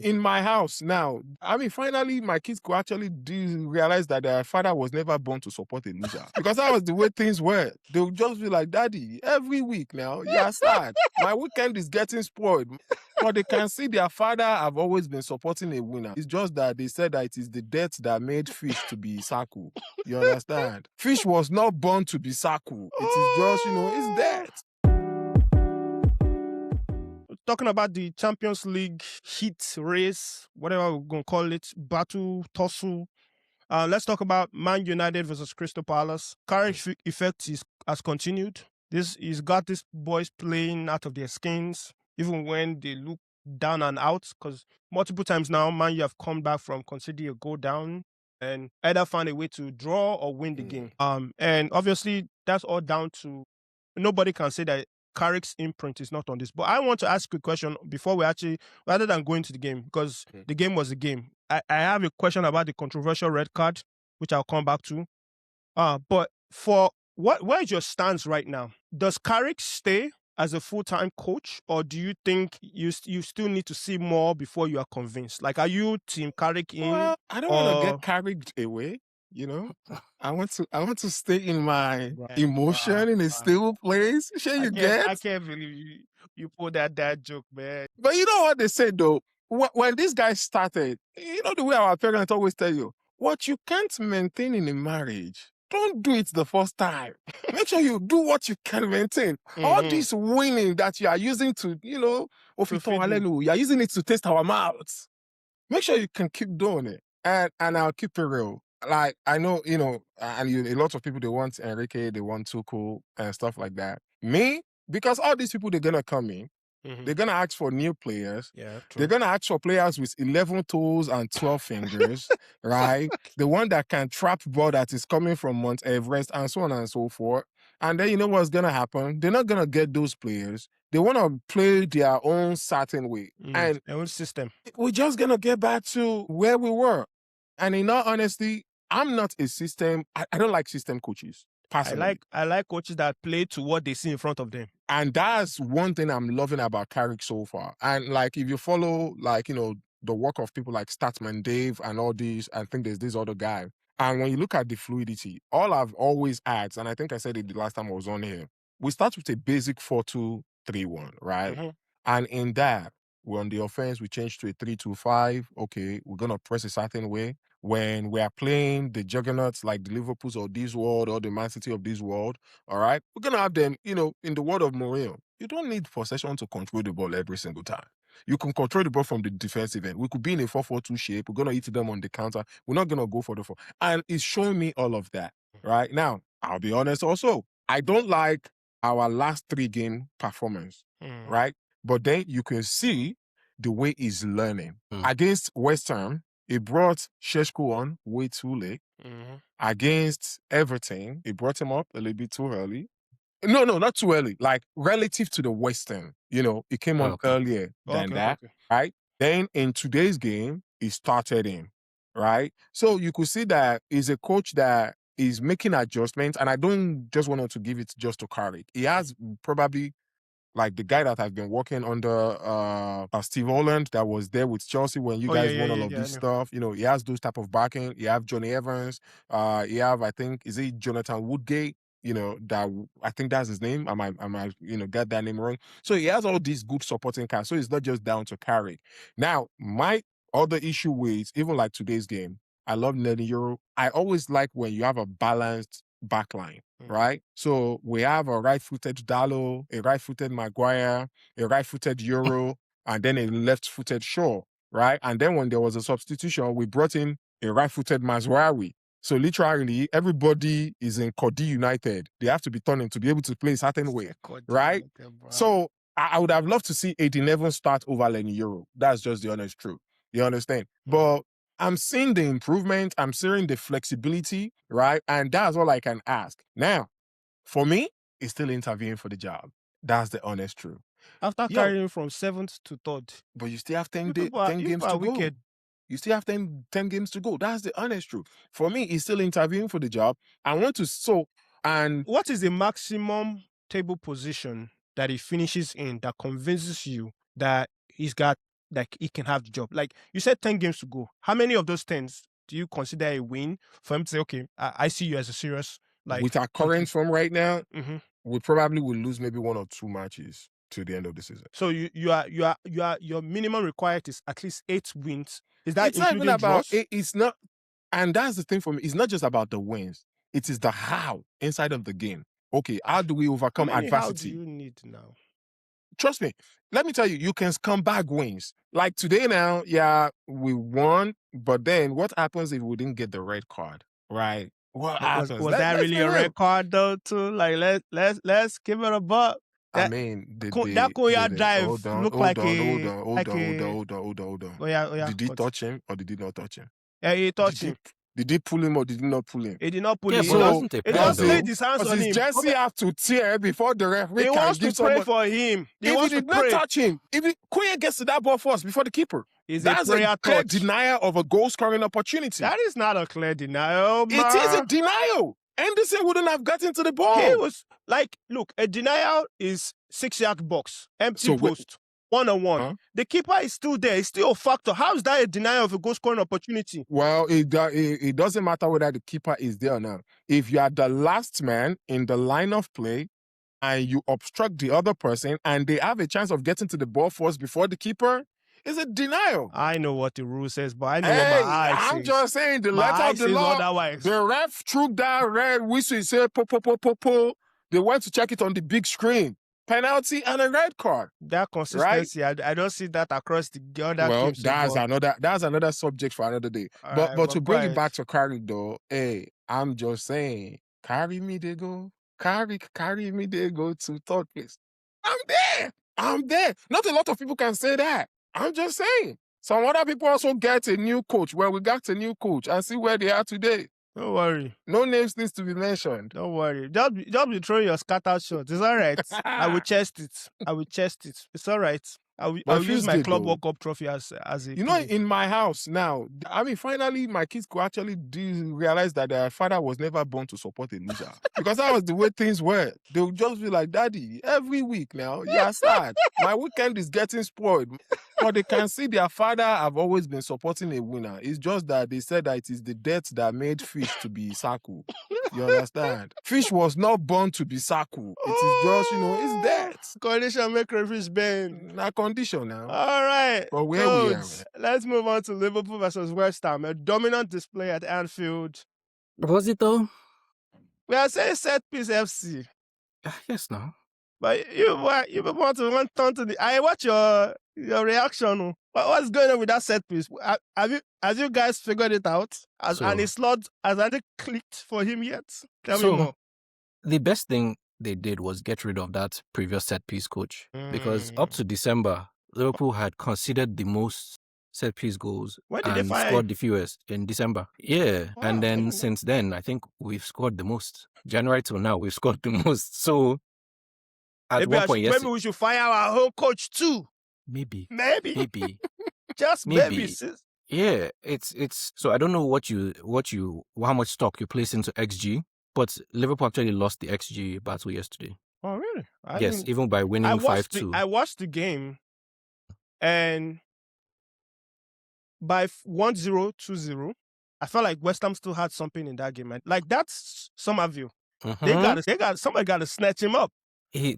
in my house now, I mean, finally, my kids could actually realize that their father was never born to support a loser. Because that was the way things were. They would just be like, Daddy, every week now, you're sad. My weekend is getting spoiled. But they can see their father have always been supporting a winner. It's just that they said that it is the death that made fish to be Saku. You understand? Fish was not born to be Saku. It is just, it's death. Talking about the Champions League heat race, whatever we're going to call it, battle, tussle. Let's talk about Man United versus Crystal Palace. Carrick effect has continued. He's got these boys playing out of their skins, even when they look down and out, because multiple times now, Man U have come back from conceding a goal down and either found a way to draw or win the game. And obviously, that's all down to nobody can say that Carrick's imprint is not on this. But I want to ask you a question before we actually, rather than going to the game, because the game was a game. I have a question about the controversial red card, which I'll come back to. But for where is your stance right now? Does Carrick stay as a full-time coach, or do you think you still need to see more before you are convinced? Like, are you team Carrick in? Well, I don't want to get carried away. I want to stay in my emotion in a stable place. Sure, you get? I can't believe you pulled that dad joke, man. But you know what they said though? When this guy started, you know the way our parents always tell you, what you can't maintain in a marriage, don't do it the first time. Make sure you do what you can maintain. All this winning that you are using to, you are using it to taste our mouths. Make sure you can keep doing it. And I'll keep it real. Like, I know, a lot of people, they want Enrique, they want Tuchel and stuff like that. Me, because all these people, they're going to come in, they're going to ask for new players. Yeah, true. They're going to ask for players with 11 toes and 12 fingers, right? The one that can trap ball that is coming from Mount Everest and so on and so forth. And then you know what's going to happen? They're not going to get those players. They want to play their own certain way. And their own system. We're just going to get back to where we were. And in all honesty, I'm not a system. I don't like system coaches. Personally. I like coaches that play to what they see in front of them. And that's one thing I'm loving about Carrick so far. And like, if you follow, the work of people like Statman Dave and all these, I think there's this other guy. And when you look at the fluidity, all I've always asked, and I think I said it the last time I was on here, we start with a basic 4-2-3-1, right? And in that, we're on the offense, we change to a 3-2-5. Okay, we're going to press a certain way. When we are playing the juggernauts like the Liverpools of this world or the Man City of this world, all right, we're going to have them, in the word of Mourinho, you don't need possession to control the ball every single time. You can control the ball from the defensive end. We could be in a 4-4-2 shape. We're going to hit them on the counter. We're not going to go for the 4. And it's showing me all of that, right? Now, I'll be honest also, I don't like our last 3-game performance, right? But then you can see the way he's learning. Against West Ham, he brought Šeško on way too late. Against Everton, he brought him up a little bit too early. No, not too early. Like, relative to the West Ham, he came on earlier than that, right? Then in today's game, he started him, right? So you could see that he's a coach that is making adjustments, and I don't just want to give it just to Carrick. He has probably, like the guy that I've been working under, Steve Holland, that was there with Chelsea when you guys won all of this stuff. He has those type of backing. You have Johnny Evans. You have, I think, is it Jonathan Woodgate? That I think that's his name. I might, get that name wrong. So he has all these good supporting cast. So it's not just down to Carrick. Now, my other issue with even like today's game, I love Nelly Euro. I always like when you have a balanced backline. Right? So we have a right-footed Dallo, a right-footed Maguire, a right-footed Euro, and then a left-footed Shaw, right? And then when there was a substitution, we brought in a right-footed Mazraoui. So literally, everybody is in Cody United. They have to be turning to be able to play a certain way, right? So I would have loved to see 11 start over Lenny Euro. That's just the honest truth. You understand? But I'm seeing the improvement. I'm seeing the flexibility, right? And that's all I can ask. Now, for me, it's still interviewing for the job. That's the honest truth. After carrying from 7th to 3rd. But you still have 10 games to go. You still have 10 games to go. That's the honest truth. For me, he's still interviewing for the job. I want to and what is the maximum table position that he finishes in that convinces you that he's got like he can have the job. Like you said, 10 games to go. How many of those 10s do you consider a win for him to say, okay, I see you as a serious like with our current form right now, hmm we probably will lose maybe 1 or 2 matches to the end of the season. So your minimum required is at least 8 wins. Is that It's not even including about draws? it's not, and that's the thing for me. It's not just about the wins. It is the how inside of the game. Okay, how do we How overcome many how do adversity? you need now? Trust me. Let me tell you, you can come back wins. Like today now, yeah, we won, but then what happens if we didn't get the red card, right? What happens? Was that Let's really be a real. red card though? Too like let's give it a buck. I That mean, that Koya drive hold on, looked hold like on, a hold on, hold like on, hold on, a hold on, hold on, hold on. oh yeah Did he but touch him or did he not touch him? yeah he touched Did he him. did he pull him or did he not pull him? He did not pull Yeah, him. but it So wasn't a He pen just though. laid his hands because on his him. jersey have to tear before the referee He can wants to give pray someone. for him. He If he wants to did not pray. touch him, if Kuya gets to that ball first before the keeper, It's that's a prayer clear touch. denial of a goal scoring opportunity. That is not a clear denial, man. It is a denial. Anderson wouldn't have gotten to the He ball. was like, look, a denial is 6-yard box, empty So post, 1-on-1. Huh? The keeper is still there. It's still a factor. How is that a denial of a goal scoring opportunity? Well, it doesn't matter whether the keeper is there or not. If you are the last man in the line of play and you obstruct the other person and they have a chance of getting to the ball first before the keeper, it's a denial. I know what the rule says, but I know what my eye I'm says. just saying the My letter eye of the says law. otherwise. The ref threw that red whistle. He said, po, po, po, po, po. They went to check it on the big screen. Penalty and a red card. That consistency, I don't see that across the other Well, games. that's another subject for another day. Alright, But to bring it quiet. back to Carrick though, hey, I'm just saying, carry me they go. Carry me they go to third place. I'm there. Not a lot of people can say that. I'm just saying. Some other people also get a new coach. Well, we got a new coach and see where they are today. Don't worry. No names needs to be mentioned. Don't worry. Just be throwing your scattered shots. It's all right. I will chest it. It's all right. I will use feels my good, Club though. World Cup trophy as a You know, pillow. in my house now, I mean, finally, my kids could actually realize that their father was never born to support a loser. Because that was the way things were. They would just be like, Daddy, every week now, you're sad. My weekend is getting spoiled. But they can see their father have always been supporting a winner. It's just that they said that it is the death that made fish to be Saku. You understand? Fish was not born to be Saku. It is just, it's death. Condition make referees bend. Not condition now. All right. But where we are, Toads, let's move on to Liverpool versus West Ham. A dominant display at Anfield. Was it though? We are saying set piece FC. Yes, no. But you want to run turn to the. I watch your reaction. What's going on with that set piece? Have you guys figured it out? Has any clicked for him yet? Tell me more. The best thing they did was get rid of that previous set piece coach because up to December, Liverpool had conceded the most set piece goals and scored the fewest in December. Yeah, wow. And then since then, I think we've scored the most. January till now, we've scored the most. So at one point, maybe we should fire our whole coach too. Maybe. Just maybe. Yeah, it's so I don't know how much stock you place into XG, but Liverpool actually lost the XG battle yesterday. Oh really? Yes, even by winning 5-2. I watched the game, and by 1-0, 2-0, I felt like West Ham still had something in that game, man. Like that's Somerville. Somebody got to snatch him up.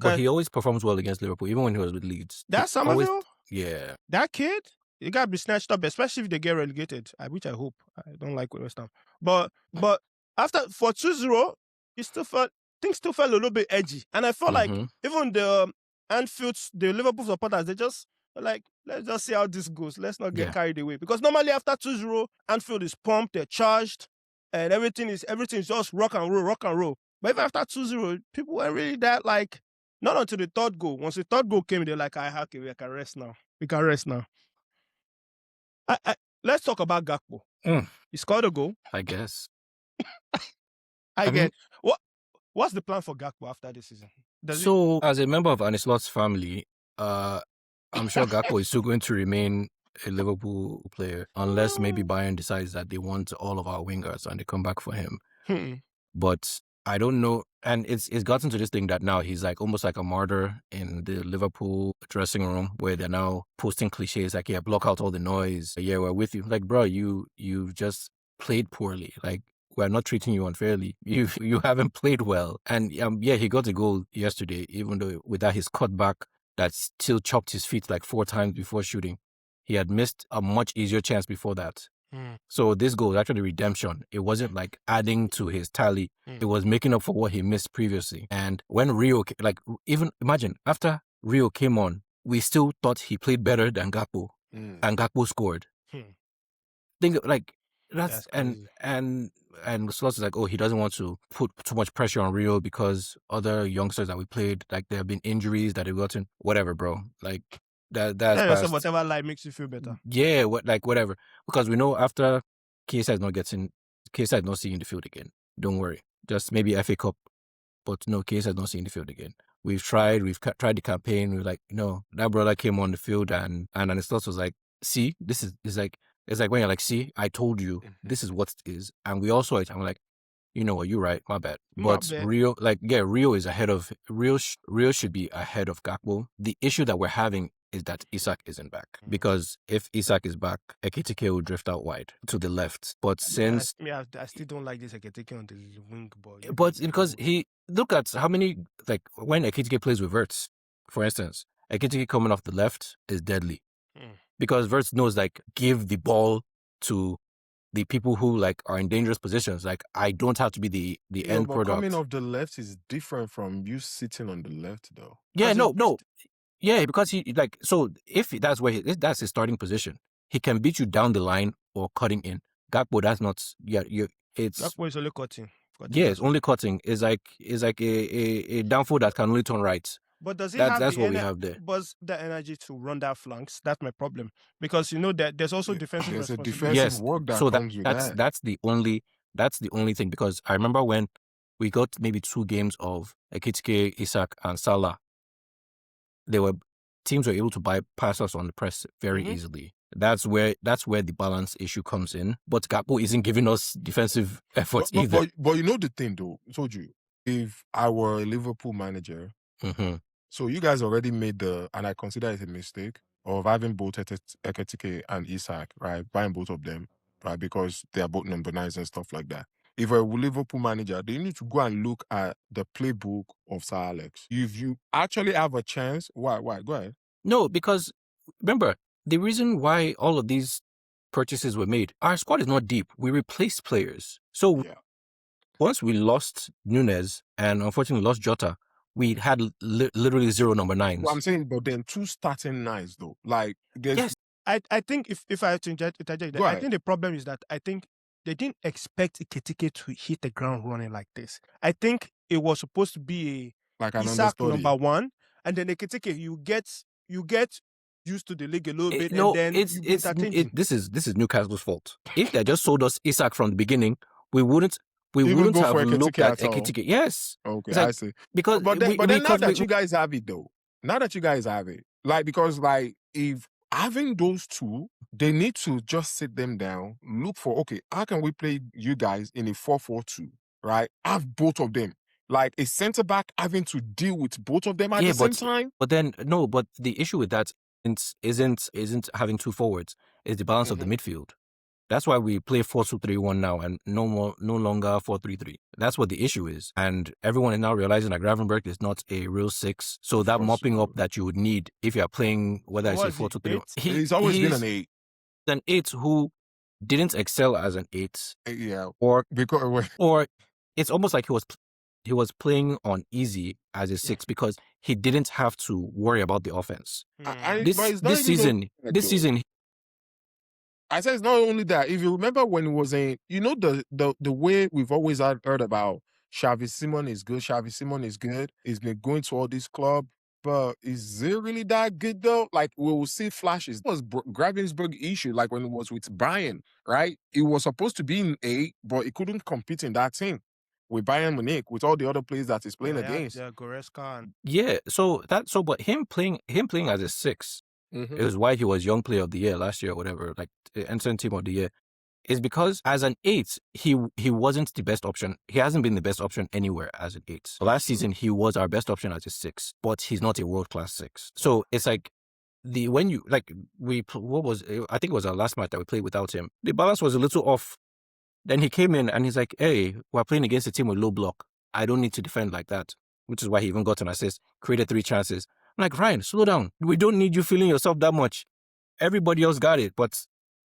But he always performs well against Liverpool, even when he was with Leeds. That's Somerville? Yeah. That kid, he got to be snatched up, especially if they get relegated, which I hope. I don't like West Ham. But for 2-0, things still felt a little bit edgy. And I felt like even the the Liverpool supporters, they just like, let's just see how this goes. Let's not get carried away. Because normally after 2-0, Anfield is pumped, they're charged, and everything is just rock and roll. But even after 2-0, people weren't really that like, not until the third goal. Once the third goal came, they're like, okay, we can rest now. Let's talk about Gakpo. He scored a goal. I guess. What's the plan for Gakpo after this season? As a member of Anislot's family, I'm sure Gakpo is still going to remain a Liverpool player unless maybe Bayern decides that they want all of our wingers and they come back for him. But I don't know. And it's gotten to this thing that now he's like almost like a martyr in the Liverpool dressing room where they're now posting cliches like, yeah, block out all the noise. Yeah, we're with you. Like, bro, you just played poorly. Like, we're not treating you unfairly. You haven't played well. And yeah, he got a goal yesterday, even though with that his cutback that still chopped his feet like 4 times before shooting. He had missed a much easier chance before that. So this goal was actually redemption. It wasn't like adding to his tally. It was making up for what he missed previously. And when Rio, like, even imagine after Rio came on, we still thought he played better than Gakpo, and Gakpo scored. Think like that's and Slots is like, oh, he doesn't want to put too much pressure on Rio because other youngsters that we played, like there have been injuries that they've gotten. Whatever, bro. Like that's whatever lie makes you feel better. Yeah, whatever. Because we know after KSI is not seeing the field again. Don't worry. Just maybe FA Cup. But no, KSI is not seeing the field again. We've tried the campaign. We're like, no, that brother came on the field and his thoughts was like, see, it's like when you're like, see, I told you this is what it is. And we all saw it. I'm like, you know what, you're right, my bad. But Rio, Rio is ahead of Rio should be ahead of Gakpo. The issue that we're having is that Isak isn't back. Because if Isak is back, Ekitike will drift out wide to the left. But since I still don't like this Ekitike on the wing, boy. But because look at how many, like when Ekitike plays with Wirtz, for instance, Ekitike coming off the left is deadly. Because Wirtz knows, like, give the ball to the people who like are in dangerous positions. Like, I don't have to be the end product. Coming off the left is different from you sitting on the left, though. Yeah, no. Yeah, because he like, so if that's that's his starting position, he can beat you down the line or cutting in. Gakpo, that's not. Yeah, it's Gakpo is only cutting. Yeah, it's only cutting. It's like a downfall that can only turn right. But does he that's what we have there. But the energy to run that flanks? That's my problem. Because you know that there's also defensive responsibility. Defensive work that comes with that. That's the only thing. Because I remember when we got maybe 2 games of Ekitike, Isak, and Salah, teams were able to bypass us on the press very easily. That's where the balance issue comes in. But Gakpo isn't giving us defensive efforts either. But you know the thing, though. I told you, if I were a Liverpool manager, so you guys already made and I consider it a mistake, of having both Ekitike and Isak, right? Buying both of them, right? Because they are both number 9s and stuff like that. If a Liverpool manager, they need to go and look at the playbook of Sir Alex. If you actually have a chance, why? Go ahead. No, because remember, the reason why all of these purchases were made, our squad is not deep. We replaced players. So once we lost Nunes and unfortunately lost Jota, we had literally 0 number 9s. Well, I'm saying, but then 2 starting 9s, though. Like, yes. I think if I have to interject, I think the problem is that I think they didn't expect Ekitike to hit the ground running like this. I think it was supposed to be like Isak number 1, and then Ekitike, you get used to the league a little bit, and then this is Newcastle's fault. If they just sold us Isak from the beginning, we wouldn't have looked at Ekitike. Yes. Okay, like, I see. Because but then now that you guys have it, though, like, because like if having those 2, they need to just sit them down, look for, okay, how can we play you guys in a 4-4-2, right? Have both of them. Like a centre back having to deal with both of them at the same time. But then but the issue with that isn't having 2 forwards. It's the balance of the midfield. That's why we play 4-2-3-1 now and no longer 4-3-3. That's what the issue is. And everyone is now realizing that Gravenberch is not a real 6. So that mopping up that you would need if you're playing, whether it's a 4-2-3. He's always been an 8. An 8 who didn't excel as an 8. Yeah. Or it's almost like he was playing on easy as a 6 because he didn't have to worry about the offense. This season, I said it's not only that. If you remember when it was the way we've always heard about Xavi Simon is good. He's been going to all these clubs, but is it really that good though? Like, we will see flashes. It was Gravenberch issue, like when it was with Bayern, right? It was supposed to be in A, but it couldn't compete in that team with Bayern Munich, with all the other players that he's playing against. Yeah, Goretzka. But him playing as a 6. It was why he was Young Player of the Year last year or whatever, like the Team of the Year. is because as an 8, he wasn't the best option. He hasn't been the best option anywhere as an 8. Last season, he was our best option as a 6, but he's not a world-class 6. So it's like, I think it was our last match that we played without him. The balance was a little off. Then he came in and he's like, hey, we're playing against a team with low block. I don't need to defend like that, which is why he even got an assist, created 3 chances. I'm like, Ryan, slow down. We don't need you feeling yourself that much. Everybody else got it, but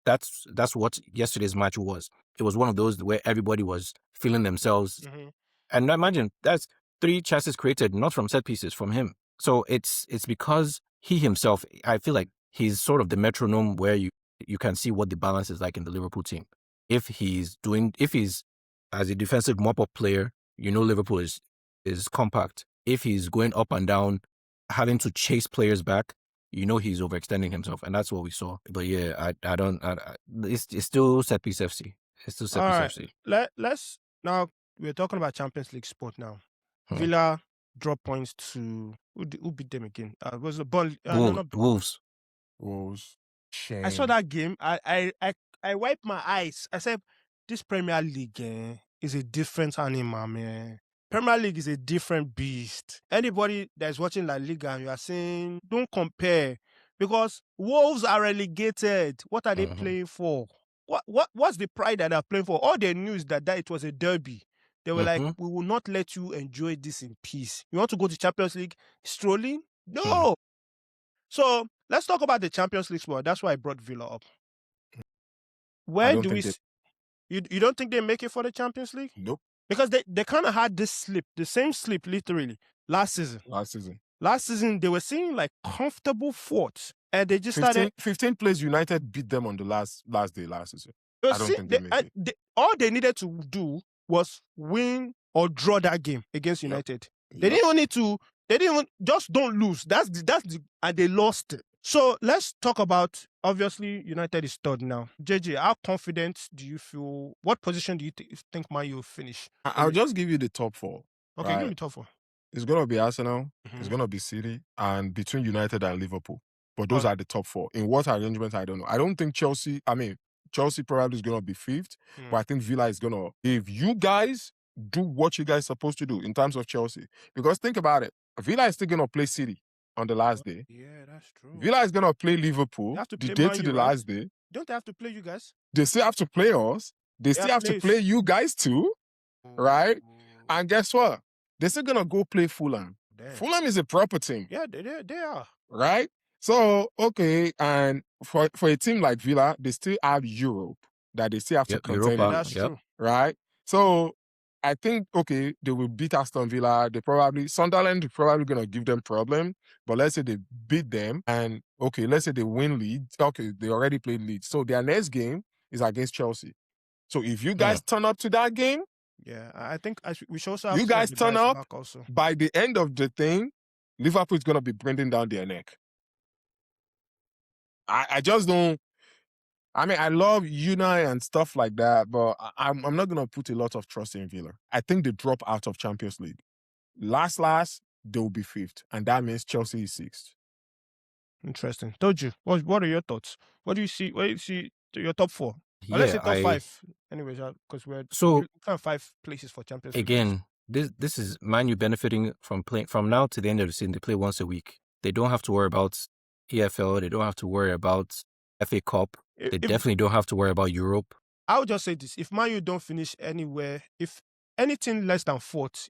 that's what yesterday's match was. It was one of those where everybody was feeling themselves. Mm-hmm. And imagine, that's 3 chances created, not from set pieces, from him. So it's because he himself, I feel like he's sort of the metronome where you can see what the balance is like in the Liverpool team. If he's as a defensive mop-up player, Liverpool is compact. If he's going up and down, having to chase players back, he's overextending himself, and that's what we saw. But yeah, it's still set piece FC. It's still set piece FC. Let's now, we're talking about Champions League sport now. Villa drop points to who beat them again? Was the Wolves. Wolves. Shame. I saw that game. I wiped my eyes. I said, this Premier League is a different animal, man. Premier League is a different beast. Anybody that's watching La Liga and you are saying, don't compare, because Wolves are relegated. What are they playing for? What's the pride that they're playing for? All they knew is that it was a derby. They were like, we will not let you enjoy this in peace. You want to go to Champions League strolling? No. So let's talk about the Champions League sport. That's why I brought Villa up. Where do we... You don't think they make it for the Champions League? Nope. Because they kind of had this slip, the same slip literally, last season. Last season, they were seeing like comfortable fourths. And they just 15 plays United beat them on the last day last season. I don't think they make it. All they needed to do was win or draw that game against United. Yep. They didn't need to... They didn't just don't lose. And they lost it. So let's talk about, obviously, United is third now. JJ, how confident do you feel? What position do you think Man U will finish? I'll just give you the top 4. Okay, right? Give me top 4. It's going to be Arsenal. It's going to be City. And between United and Liverpool. But those are the top 4. In what arrangement, I don't know. I don't think Chelsea probably is going to be 5th. But I think Villa is going to... If you guys do what you guys are supposed to do in terms of Chelsea. Because think about it. Villa is still going to play City on the last day. Yeah, that's true. Villa is going to play Liverpool the day to the last day. Don't they have to play you guys? They still have to play us. They still have to play you guys too, right? And guess what? They're still going to go play Fulham. Damn. Fulham is a proper team. Yeah, they are. Right? So, okay, and for a team like Villa, they still have Europe that they still have to contend. That's true. Right? So, I think, okay, they will beat Aston Villa. Sunderland is probably going to give them problem. But let's say they beat them and, okay, let's say they win Leeds. Okay, they already played Leeds. So their next game is against Chelsea. So if you guys turn up to that game. Yeah, I think we should also have you guys turn up, by the end of the thing, Liverpool is going to be bringing down their neck. I just don't. I love Unai and stuff like that, but I'm not going to put a lot of trust in Villa. I think they drop out of Champions League. Last, they will be 5th, and that means Chelsea is 6th. Interesting. Told you. What are your thoughts? What do you see? Where do you see your top 4? Yeah, let's say top 5. Anyways, because we're 5 places for Champions League. Again, this is Man U benefiting from playing from now to the end of the season. They play once a week. They don't have to worry about EFL. They don't have to worry about FA Cup. They definitely don't have to worry about Europe. I would just say this. If Man U don't finish anywhere, if anything less than 4th,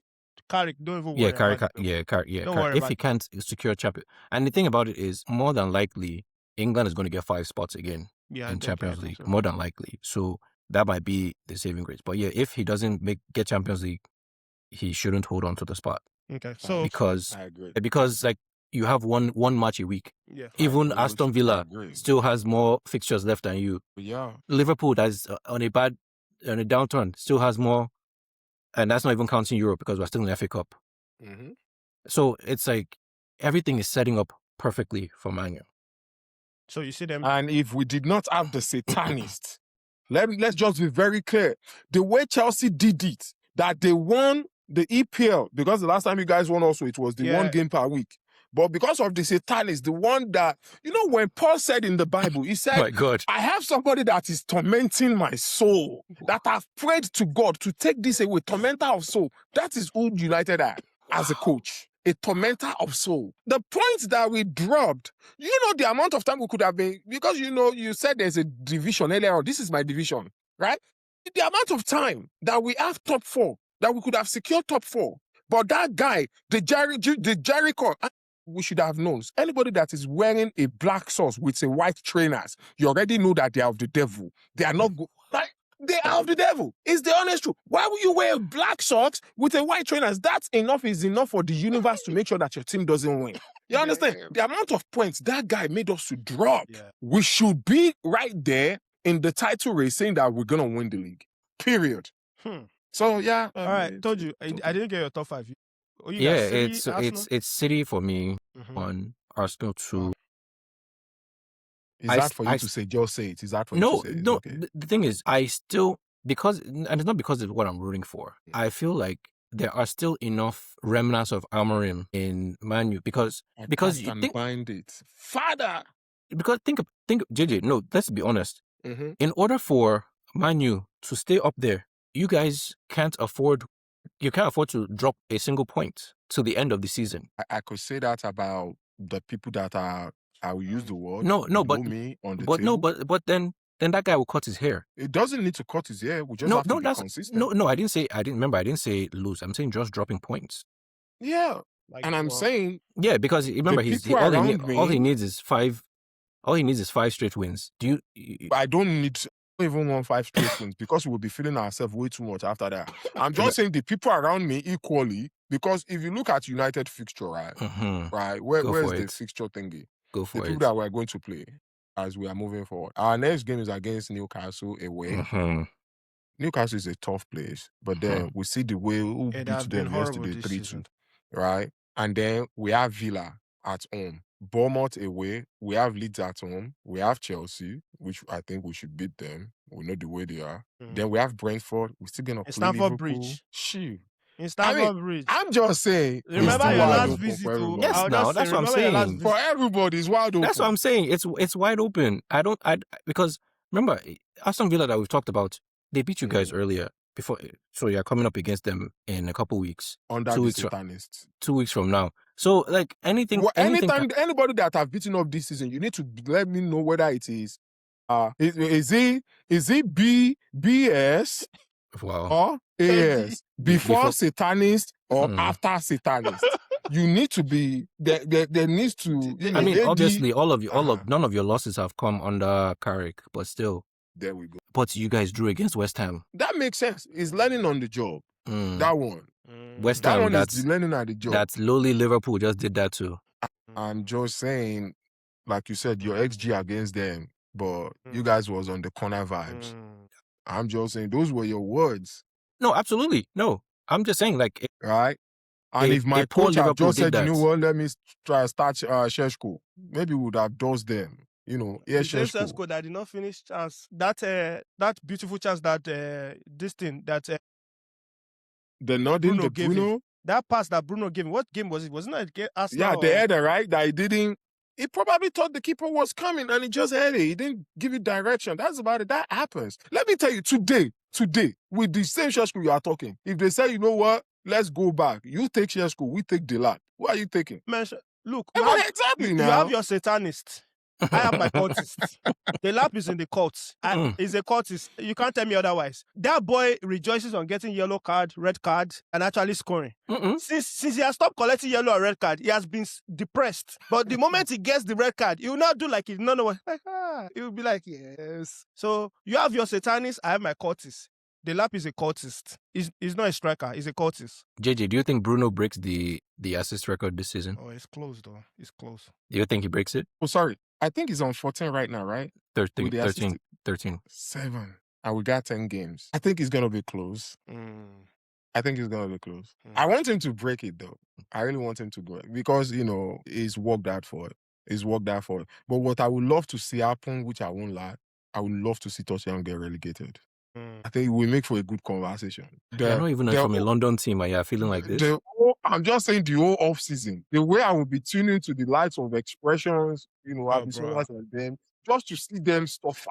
Carrick, don't even worry about it. Carrick. If he can't secure champion. And the thing about it is, more than likely, England is going to get 5 spots again in Champions League. So. More than likely. So that might be the saving grace. But yeah, if he doesn't get Champions League, he shouldn't hold on to the spot. Okay. So because I agree. Because like you have one match a week. Yeah. Even Aston Villa still has more fixtures left than you. Yeah. Liverpool, that's on a downturn, still has more, and that's not even counting Europe because we're still in the FA Cup. Mm-hmm. So it's like everything is setting up perfectly for Man U. So you see them, and if we did not have the Satanists, let's just be very clear. The way Chelsea did it, that they won the EPL, because the last time you guys won also, it was the 1 game per week. But because of the Satanists, the one that, when Paul said in the Bible, he said, My God. I have somebody that is tormenting my soul, that I've prayed to God to take this away, tormentor of soul. That is who United are as a coach. A tormentor of soul. The points that we dropped, the amount of time we could have been, because you said there's a division earlier on. This is my division, right? The amount of time that we have top 4, that we could have secured top 4. But that guy, the Jericho, we should have known. Anybody that is wearing a black sauce with a white trainers, you already know that they are of the devil. They are not good. They are of the devil. It's the honest truth. Why would you wear black socks with a white trainers? That's enough is enough for the universe to make sure that your team doesn't win. You understand? The amount of points that guy made us to drop. Yeah. We should be right there in the title race saying that we're going to win the league. Period. So, yeah. All right. Told you. I didn't get your top 5. It's City for me on Arsenal 2. Is that for you to say? Just say it. Is that for you to say? No. Okay. The thing is, I still, and it's not because of what I'm rooting for. I feel like there are still enough remnants of Amorim in Man U because you think find it, Father. Because think, JJ. No, let's be honest. In order for Man U to stay up there, you guys can't afford. You can't afford to drop a single point to the end of the season. I could say that about the people that are. I will use the word. But me on the but table. but then that guy will cut his hair. It doesn't need to cut his hair. We just have to be consistent. No, I didn't say lose. I'm saying just dropping points. Yeah, and I'm saying because remember all he needs is 5. All he needs is 5 straight wins. I don't even want 5 straight wins because we'll be feeling ourselves way too much after that. I'm just saying the people around me equally, because if you look at United fixture, right, where's the fixture thingy? Go for the people that we're going to play as we are moving forward. Our next game is against Newcastle away. Newcastle is a tough place, but then we see the way we beat them yesterday 3-2, right? And then we have Villa at home, Bournemouth away, we have Leeds at home, we have Chelsea, which I think we should beat them. We know the way they are. Then we have Brentford. We're still gonna play Stamford Liverpool. Bridge. Shoot. In Stamford Bridge. I'm just saying. Remember your last visit to... Yes, now that's what I'm saying. For everybody, it's wide open. That's what I'm saying. It's wide open. Because remember, Aston Villa that we've talked about, they beat you guys earlier. So you're coming up against them in a couple weeks. Under 2 the weeks Satanists. 2 weeks from now. So like anything. Anytime anybody that have beaten up this season, you need to let me know whether it is. Is it BS? Wow. Or AS before Satanist or after Satanist? You need to be there needs to. I mean, obviously, none of your losses have come under Carrick, but still. There we go. But you guys drew against West Ham. That makes sense. It's learning on the job. That one. West Ham. Is learning on the job. That's lowly Liverpool just did that too. I'm just saying, like you said, your XG against them, but you guys was on the corner vibes. I'm just saying, those were your words. No, absolutely. No, I'm just saying, like... Right? And if my coach had just said, you know what, let me try start Sheshko, maybe we would have dosed them. Sheshko that did not finish chance. That beautiful chance that the nothing Bruno gave Bruno. That pass that Bruno gave him. What game was it? Wasn't it Arsenal? Yeah, the header, right? That he didn't. He probably thought the keeper was coming and he just had it. He didn't give it direction. That's about it. That happens. Let me tell you, today, with the same Sheshko you are talking, if they say, you know what, let's go back. You take Sheshko, we take Delat. What are you taking? Man, look. You have your Satanist. I have my cultist. The lap is in the courts. He's a cultist. You can't tell me otherwise. That boy rejoices on getting yellow card, red card, and actually scoring. Since he has stopped collecting yellow or red card, he has been depressed. But the moment he gets the red card, he will not do like he don't know what. He will be like, yes. So you have your Satanist, I have my cultist. The lap is a cultist. He's not a striker. He's a cultist. JJ, do you think Bruno breaks the assist record this season? Oh, it's close though. It's close. Do you think he breaks it? Oh, sorry. I think he's on 14 right now, right? 13. 7. And we got 10 games. I think he's going to be close. I want him to break it, though. I really want him to go. Because, he's worked out for it. But what I would love to see happen, which I won't lie, I would love to see Tottenham get relegated. I think it will make for a good conversation. I don't even know from a London team, are you feeling like this? I'm just saying the whole off season, the way I will be tuning to the likes of Expressions, I'll be so much on them just to see them suffer.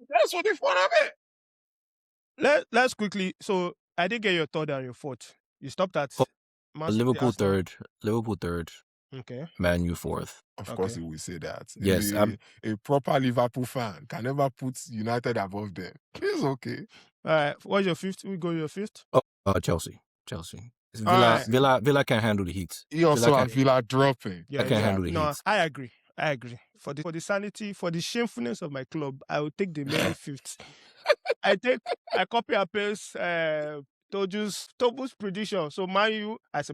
That's what the fun of it. Let's quickly. So I did get your third and your fourth. You stopped at Liverpool third. Liverpool third. Okay. Man U fourth. Of course, he will say that. Yes, a proper Liverpool fan can never put United above them. It's okay. All right. What's your fifth? We go your fifth. Chelsea. Villa can't handle the heat. He also has Villa dropping. Yeah, I can't handle the heat. No, I agree. For the sanity, for the shamefulness of my club, I will take the merely fifth. I copy and paste Tobu's prediction. So Man U, I say,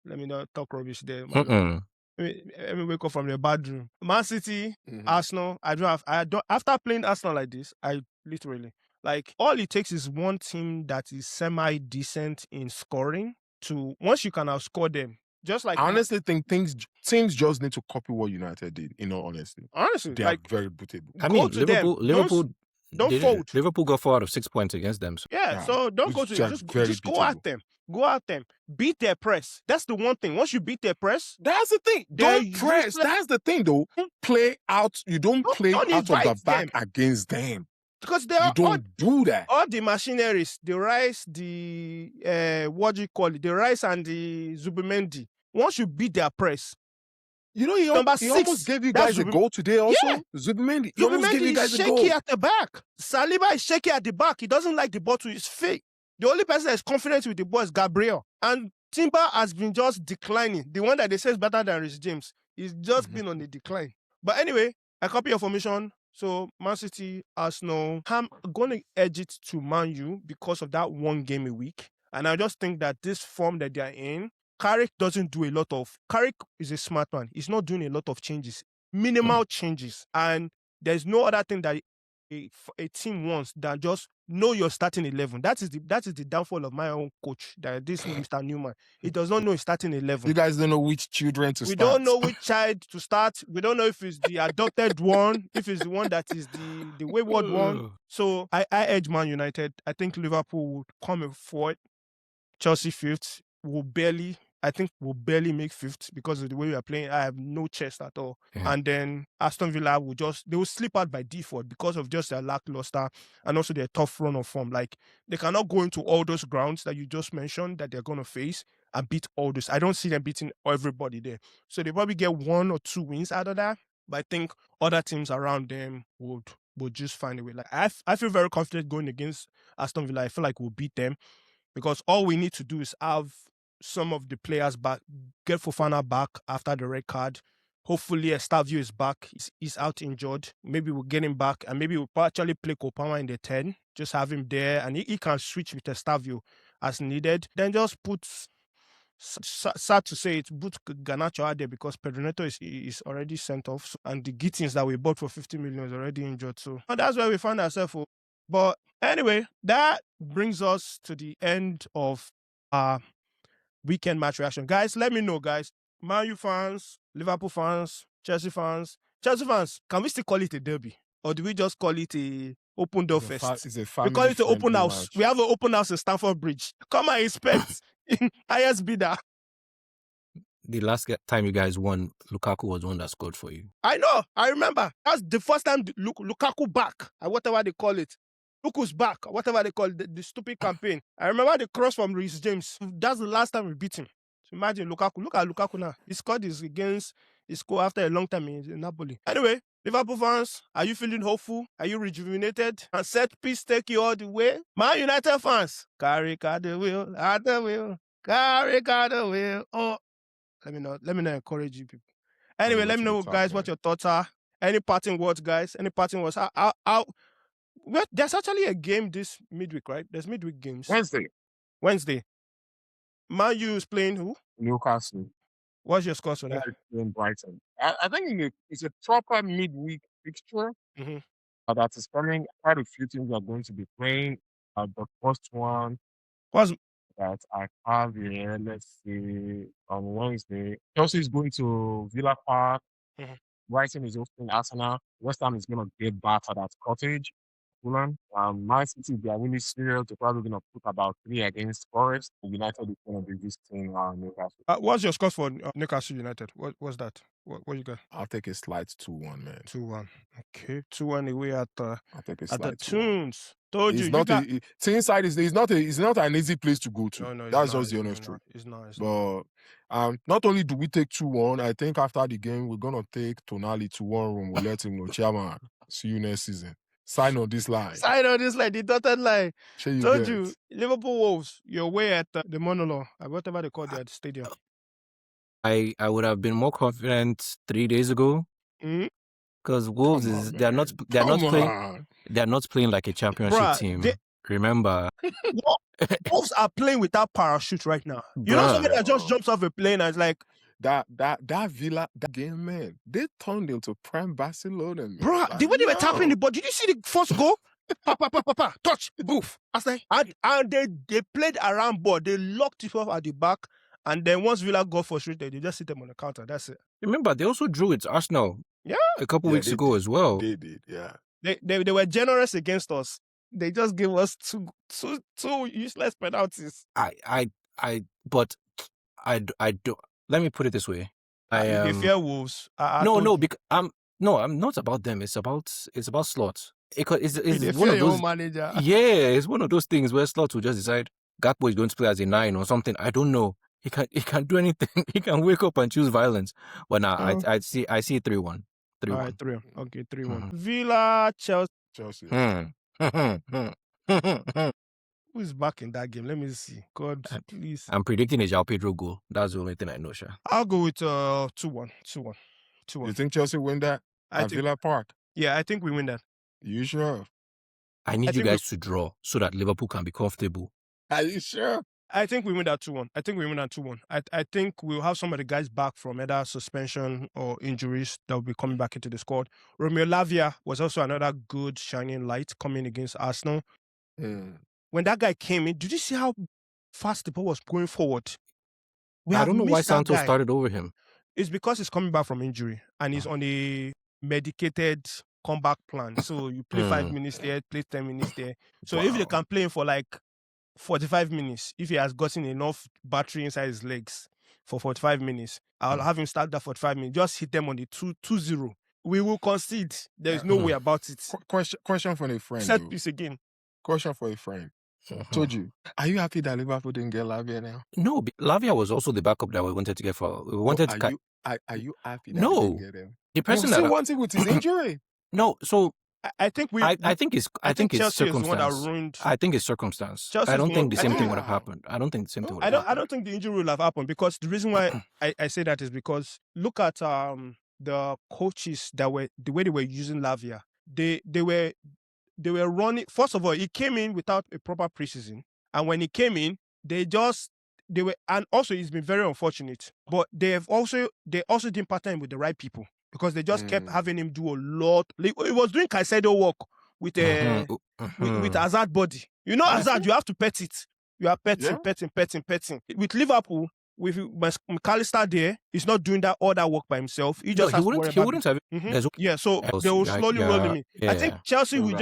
let me not talk rubbish there. Let me wake up from the bad dream. Man City, Arsenal. I don't. After playing Arsenal like this, I literally all it takes is one team that is semi-decent in scoring to once you can outscore them. Just like I honestly think teams just need to copy what United did. In all honesty, they are very bootable. I mean, Liverpool. Don't fold. Liverpool got 4 out of 6 points against them. So. Yeah, so don't go to them. Just go at them. Go at them. Beat their press. That's the one thing. Once you beat their press, that's the thing. Don't press. That's the thing, though. Don't play out. You don't play out of the back against them. Because you don't do that. All the machineries, the Rice, the what do you call it? The Rice and the Zubimendi. Once you beat their press, he almost gave you guys a goal today also. Yeah. Zubimendi almost gave you guys a goal. Shaky at the back. Saliba is shaky at the back. He doesn't like the ball to his feet. The only person that is confident with the ball is Gabriel. And Timber has been just declining. The one that they say is better than Rich James. He's just been on the decline. But anyway, I copy your formation. So Man City, Arsenal. I'm going to edge it to Man U because of that one game a week. And I just think that this form that they're in, Carrick doesn't do a lot of... Carrick is a smart man. He's not doing a lot of changes. Minimal changes. And there's no other thing that a team wants than just know your starting 11. That is the downfall of my own coach, that this Mr. Newman. He does not know his starting 11. You guys don't know which children to start. We don't know which child to start. We don't know if it's the adopted one, if it's the one that is the wayward one. So I edge Man United. I think Liverpool will come forward. Chelsea fifth. We'll barely make fifth because of the way we are playing. I have no chest at all. Yeah. And then Aston Villa they will slip out by default because of just their lackluster and also their tough run of form. Like, they cannot go into all those grounds that you just mentioned that they're going to face and beat all those. I don't see them beating everybody there. So they probably get 1 or 2 wins out of that. But I think other teams around them would just find a way. Like, I feel very confident going against Aston Villa. I feel like we'll beat them because all we need to do is have some of the players back, get Fofana back after the red card. Hopefully, Estavio is back. He's out injured. Maybe we'll get him back, and maybe we'll actually play Kopama in the 10. Just have him there, and he can switch with Estavio as needed. Then just put, sad to say it, put Garnacho out there because Pedro Neto is already sent off, and the Gittins that we bought for 50 million is already injured. So that's where we find ourselves. But anyway, that brings us to the end of our weekend match reaction. Guys, let me know, guys. Man U fans, Liverpool fans, Chelsea fans, can we still call it a derby? Or do we just call it a open door fest? It's a family. We call it an open house. Match. We have an open house in Stamford Bridge. Come and inspect. Highest bidder. The last time you guys won, Lukaku was the one that scored for you. I know. I remember. That's the first time Lukaku back, or whatever they call it. Lukaku's back, whatever they call the stupid campaign. I remember the cross from Reece James. That's the last time we beat him. So imagine Lukaku. Look at Lukaku now. He scored his score after a long time in Napoli. Anyway, Liverpool fans, are you feeling hopeful? Are you rejuvenated? And set piece take you all the way? Man United fans, Carrick at the wheel, Carrick at the wheel. Oh, let me not encourage you people. Anyway, let me know, guys, what your thoughts are. Any parting words, guys? Any parting words? Well, there's actually a game this midweek, right? There's midweek games. Wednesday. Man U is playing who? Newcastle. What's your score for that? In Brighton. I think it's a proper midweek fixture that is coming. Quite a few teams are going to be playing. The first one that I have here, let's see, on Wednesday. Chelsea is going to Villa Park. Brighton is hosting Arsenal. West Ham is going to get battered at Cottage. Fulham. Man City, they are really serious. They're probably going to put about 3 against Forest. United is going to be visiting Newcastle. What's your score for Newcastle United? What's that? What you got? I'll take a slight 2-1, man. 2-1. Okay, 2-1 away at I'll take a the slight 2-1. Tunes. Told It's you, not got... Teamside it's not an easy place to go to. No, That's just the honest truth. It's not. But not only do we take 2-1, I think after the game we're gonna take Tonali to one room. We'll let him know, Chairman. See you next season. Sign on this line. The dotted line. Sure Told you, Liverpool Wolves, you're away at the Monologue, whatever they call that stadium. I would have been more confident 3 days ago. Because Wolves they're not playing like a championship team. Remember, Wolves are playing without parachute right now. You know something that just jumps off a plane and it's like that Villa that game, man. They turned into prime Barcelona, man. Bro, the way they were tapping the ball, did you see the first goal? Touch, boof. I was like, and they played around ball. They locked it off at the back, and then once Villa got frustrated, they just hit them on the counter. That's it. Remember, they also drew it to Arsenal. Yeah, a couple weeks ago as well. They did, yeah. They were generous against us. They just gave us two useless penalties. But I don't. Let me put it this way. They fear Wolves. I'm not about them. It's about Slot. It's one of those manager. Yeah, it's one of those things where Slot will just decide Gakpo is going to play as a 9 or something. I don't know. He can't do anything. He can wake up and choose violence. But now I see 3-1. 3-1. All right, 3-1. Okay, 3-1. Villa, Chelsea. Who's back in that game? Let me see. God, please. I'm predicting a João Pedro goal. That's the only thing I know, Sha. I'll go with 2-1. 2-1. You think Chelsea win that at Villa Park? Yeah, I think we win that. You sure? I need you guys to draw so that Liverpool can be comfortable. Are you sure? I think we win that 2-1. I think we'll have some of the guys back from either suspension or injuries that will be coming back into the squad. Romeo Lavia was also another good shining light coming against Arsenal. When that guy came in, did you see how fast the ball was going forward? I don't know why Santos started over him. It's because he's coming back from injury and he's on a medicated comeback plan. So you play 5 minutes there, play 10 minutes there. So if they can play him for like 45 minutes, if he has gotten enough battery inside his legs for 45 minutes, I'll have him start that 45 minutes. Just hit them on the 2-0. We will concede. There's no way about it. Question for a friend. Set piece again. Question for a friend. Told you. Are you happy that Liverpool didn't get Lavia now? No, Lavia was also the backup that we wanted to get for. We wanted to. Are you happy that we didn't get him? The person that wanted with his injury. No, so I think it's circumstance. I think it's circumstance. I don't think the same thing would have happened. I don't think the same thing would have happened. I don't think the injury will have happened because the reason why I say that is because look at the coaches that were the way they were using Lavia. They were running. First of all, he came in without a proper preseason, and when he came in, and also he's been very unfortunate. But they also didn't partner him with the right people because they just kept having him do a lot. He was doing Caicedo work with Hazard body. You know, Hazard, you have to pet it. You are petting. With Liverpool, with McAllister there, he's not doing all that work by himself. He just wouldn't have. So they will slowly roll him in. I think Chelsea we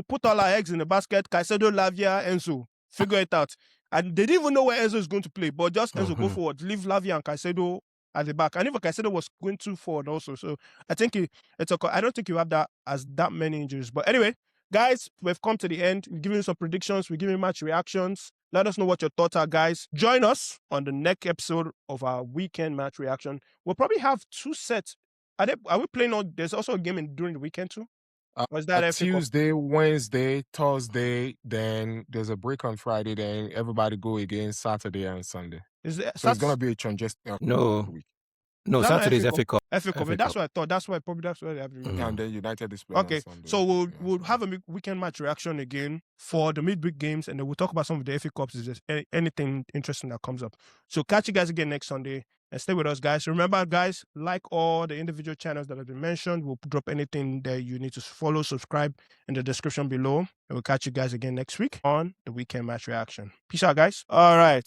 put all our eggs in the basket. Caicedo, Lavia, Enzo. Figure it out. And they didn't even know where Enzo is going to play, but just Enzo go forward, leave Lavia and Caicedo at the back. And even Caicedo was going too forward also. So I think I don't think you have that many injuries. But anyway, guys, we've come to the end. We've given you some predictions. We've given you match reactions. Let us know what your thoughts are, guys. Join us on the next episode of our weekend match reaction. We'll probably have 2 sets. Are we playing on? There's also a game during the weekend too? Was that Tuesday, Wednesday, Thursday, then there's a break on Friday, then everybody go again Saturday and Sunday. So it's going to be a congested week. No, Saturday's FA Cup. FA Cup. That's what I thought. That's why they have the and then United is playing on Sunday. So we'll have a weekend match reaction again for the midweek games, and then we'll talk about some of the FA Cups if there's anything interesting that comes up. So catch you guys again next Sunday, and stay with us, guys. Remember, guys, like all the individual channels that have been mentioned. We'll drop anything that you need to follow, subscribe in the description below, and we'll catch you guys again next week on the weekend match reaction. Peace out, guys. All right.